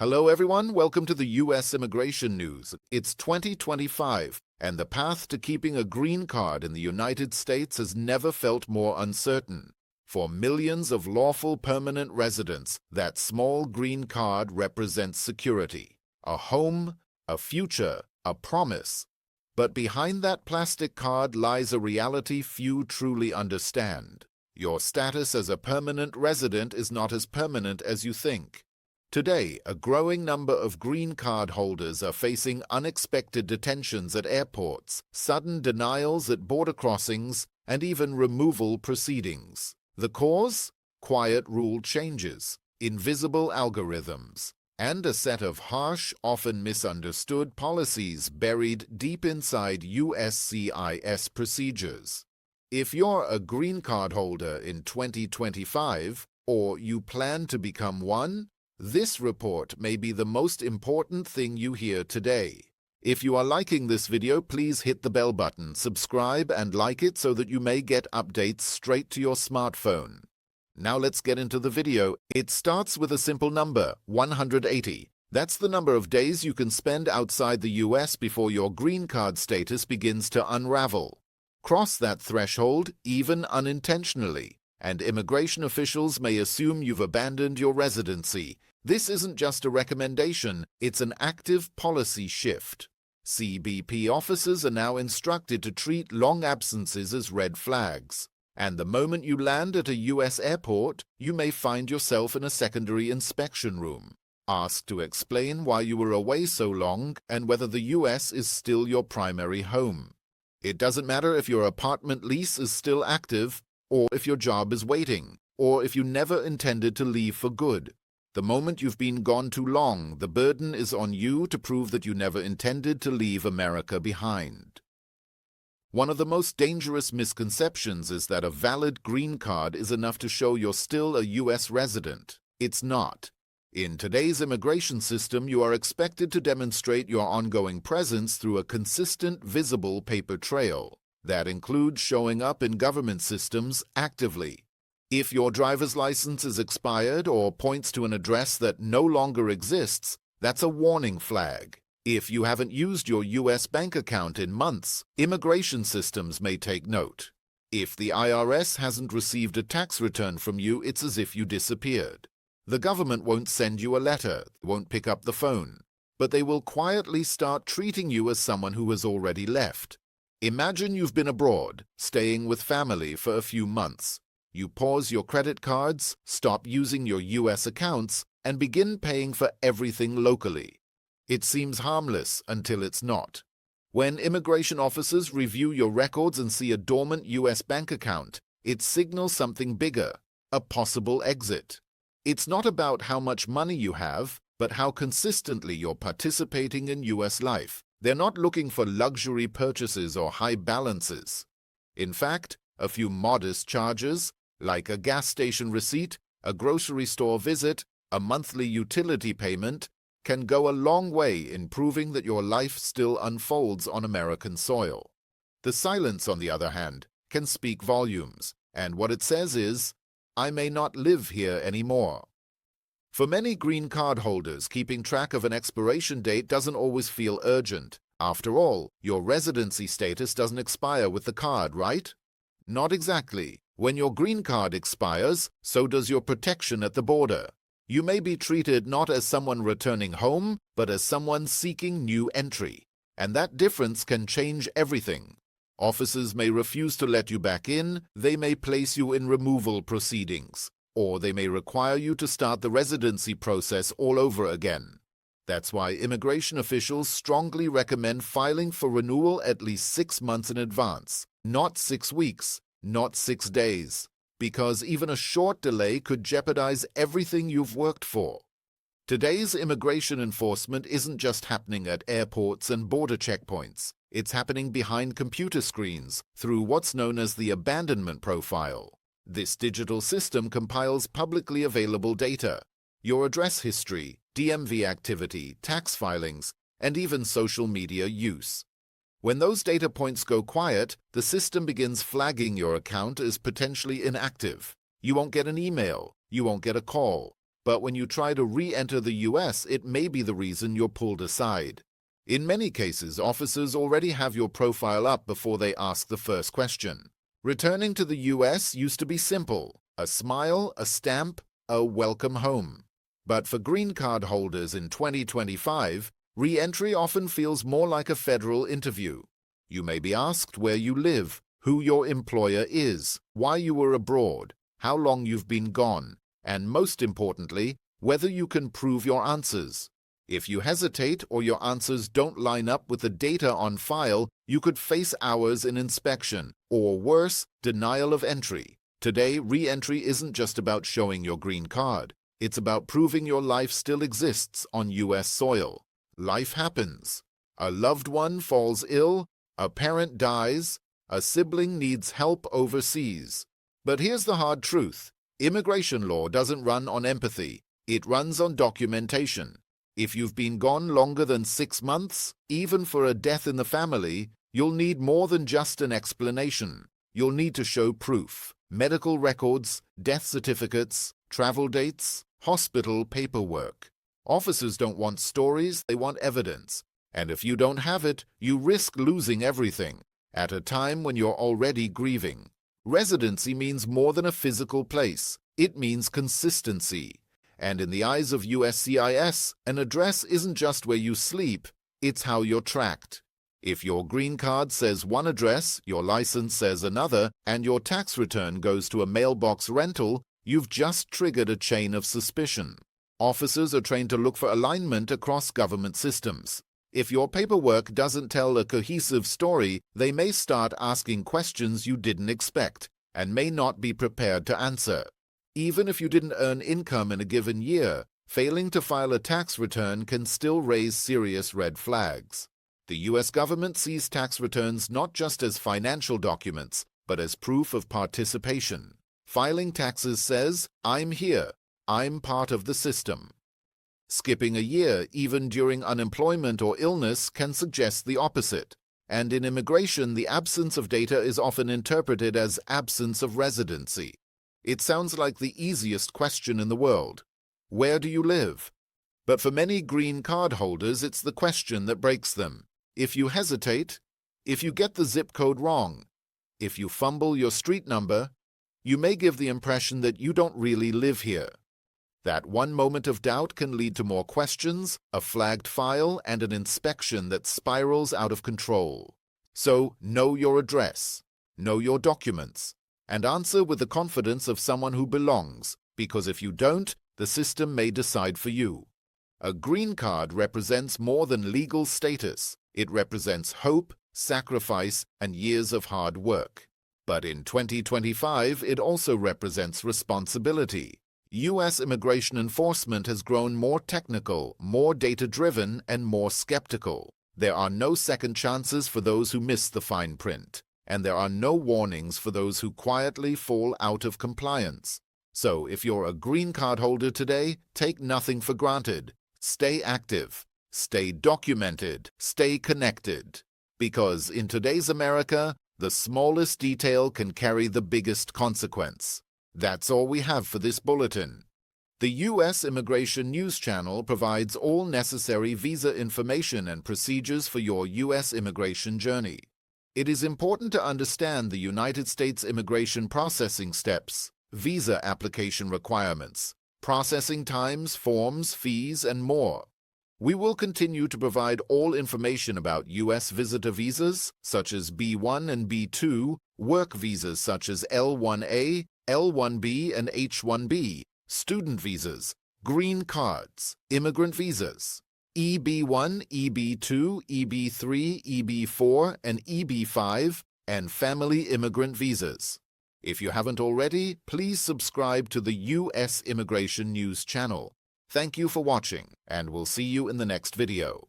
Hello everyone, welcome to the U.S. Immigration News. It's 2025, and the path to keeping a green card in the United States has never felt more uncertain. For millions of lawful permanent residents, that small green card represents security, a home, a future, a promise. But behind that plastic card lies a reality few truly understand. Your status as a permanent resident is not as permanent as you think. Today, a growing number of green card holders are facing unexpected detentions at airports, sudden denials at border crossings, and even removal proceedings. The cause? Quiet rule changes, invisible algorithms, and a set of harsh, often misunderstood policies buried deep inside USCIS procedures. If you're a green card holder in 2025, or you plan to become one, this report may be the most important thing you hear today. If you are liking this video, please hit the bell button, subscribe, and like it so that you may get updates straight to your smartphone. Now let's get into the video. It starts with a simple number, 180. That's the number of days you can spend outside the US before your green card status begins to unravel. Cross that threshold, even unintentionally, and immigration officials may assume you've abandoned your residency. This isn't just a recommendation, it's an active policy shift. CBP officers are now instructed to treat long absences as red flags. And the moment you land at a US airport, you may find yourself in a secondary inspection room, asked to explain why you were away so long and whether the US is still your primary home. It doesn't matter if your apartment lease is still active, or if your job is waiting, or if you never intended to leave for good. The moment you've been gone too long, the burden is on you to prove that you never intended to leave America behind. One of the most dangerous misconceptions is that a valid green card is enough to show you're still a U.S. resident. It's not. In today's immigration system, you are expected to demonstrate your ongoing presence through a consistent, visible paper trail. That includes showing up in government systems actively. If your driver's license is expired or points to an address that no longer exists, that's a warning flag. If you haven't used your U.S. bank account in months, immigration systems may take note. If the IRS hasn't received a tax return from you, it's as if you disappeared. The government won't send you a letter, won't pick up the phone, but they will quietly start treating you as someone who has already left. Imagine you've been abroad, staying with family for a few months. You pause your credit cards, stop using your U.S. accounts, and begin paying for everything locally. It seems harmless until it's not. When immigration officers review your records and see a dormant U.S. bank account, it signals something bigger, a possible exit. It's not about how much money you have, but how consistently you're participating in U.S. life. They're not looking for luxury purchases or high balances. In fact, a few modest charges, like a gas station receipt, a grocery store visit, a monthly utility payment, can go a long way in proving that your life still unfolds on American soil. The silence, on the other hand, can speak volumes, and what it says is, I may not live here anymore. For many green card holders, keeping track of an expiration date doesn't always feel urgent. After all, your residency status doesn't expire with the card, right? Not exactly. When your green card expires, so does your protection at the border. You may be treated not as someone returning home, but as someone seeking new entry. And that difference can change everything. Officers may refuse to let you back in, they may place you in removal proceedings, or they may require you to start the residency process all over again. That's why immigration officials strongly recommend filing for renewal at least 6 months in advance, not 6 weeks, not 6 days, because even a short delay could jeopardize everything you've worked for. Today's immigration enforcement isn't just happening at airports and border checkpoints. It's happening behind computer screens through what's known as the abandonment profile. This digital system compiles publicly available data, your address history, DMV activity, tax filings, and even social media use. When those data points go quiet, the system begins flagging your account as potentially inactive. You won't get an email, you won't get a call, but when you try to re-enter the US, it may be the reason you're pulled aside. In many cases, officers already have your profile up before they ask the first question. Returning to the US used to be simple: a smile, a stamp, a welcome home. But for green card holders in 2025, re-entry often feels more like a federal interview. You may be asked where you live, who your employer is, why you were abroad, how long you've been gone, and most importantly, whether you can prove your answers. If you hesitate or your answers don't line up with the data on file, you could face hours in inspection, or worse, denial of entry. Today, re-entry isn't just about showing your green card. It's about proving your life still exists on US soil. Life happens. A loved one falls ill, a parent dies, a sibling needs help overseas. But here's the hard truth. Immigration law doesn't run on empathy. It runs on documentation. If you've been gone longer than 6 months, even for a death in the family, you'll need more than just an explanation. You'll need to show proof: medical records, death certificates, travel dates, hospital paperwork. Officers don't want stories, they want evidence. And if you don't have it, you risk losing everything, at a time when you're already grieving. Residency means more than a physical place. It means consistency. And in the eyes of USCIS, an address isn't just where you sleep, it's how you're tracked. If your green card says one address, your license says another, and your tax return goes to a mailbox rental, you've just triggered a chain of suspicion. Officers are trained to look for alignment across government systems. If your paperwork doesn't tell a cohesive story, they may start asking questions you didn't expect and may not be prepared to answer. Even if you didn't earn income in a given year, failing to file a tax return can still raise serious red flags. The U.S. government sees tax returns not just as financial documents, but as proof of participation. Filing taxes says, "I'm here. I'm part of the system." Skipping a year, even during unemployment or illness, can suggest the opposite. And in immigration, the absence of data is often interpreted as absence of residency. It sounds like the easiest question in the world. Where do you live? But for many green card holders, it's the question that breaks them. If you hesitate, if you get the zip code wrong, if you fumble your street number, you may give the impression that you don't really live here. That one moment of doubt can lead to more questions, a flagged file, and an inspection that spirals out of control. So, know your address, know your documents, and answer with the confidence of someone who belongs, because if you don't, the system may decide for you. A green card represents more than legal status. It represents hope, sacrifice, and years of hard work. But in 2025, it also represents responsibility. U.S. immigration enforcement has grown more technical, more data-driven, and more skeptical. There are no second chances for those who miss the fine print, and there are no warnings for those who quietly fall out of compliance. So if you're a green card holder today, take nothing for granted. Stay active, stay documented, stay connected. Because in today's America, the smallest detail can carry the biggest consequence. That's all we have for this bulletin. The U.S. Immigration News Channel provides all necessary visa information and procedures for your U.S. immigration journey. It is important to understand the United States immigration processing steps, visa application requirements, processing times, forms, fees, and more. We will continue to provide all information about U.S. visitor visas, such as B1 and B2, work visas such as L1A, L1B, and H1B, student visas, green cards, immigrant visas, EB1, EB2, EB3, EB4, and EB5, and family immigrant visas. If you haven't already, please subscribe to the U.S. Immigration News Channel. Thank you for watching, and we'll see you in the next video.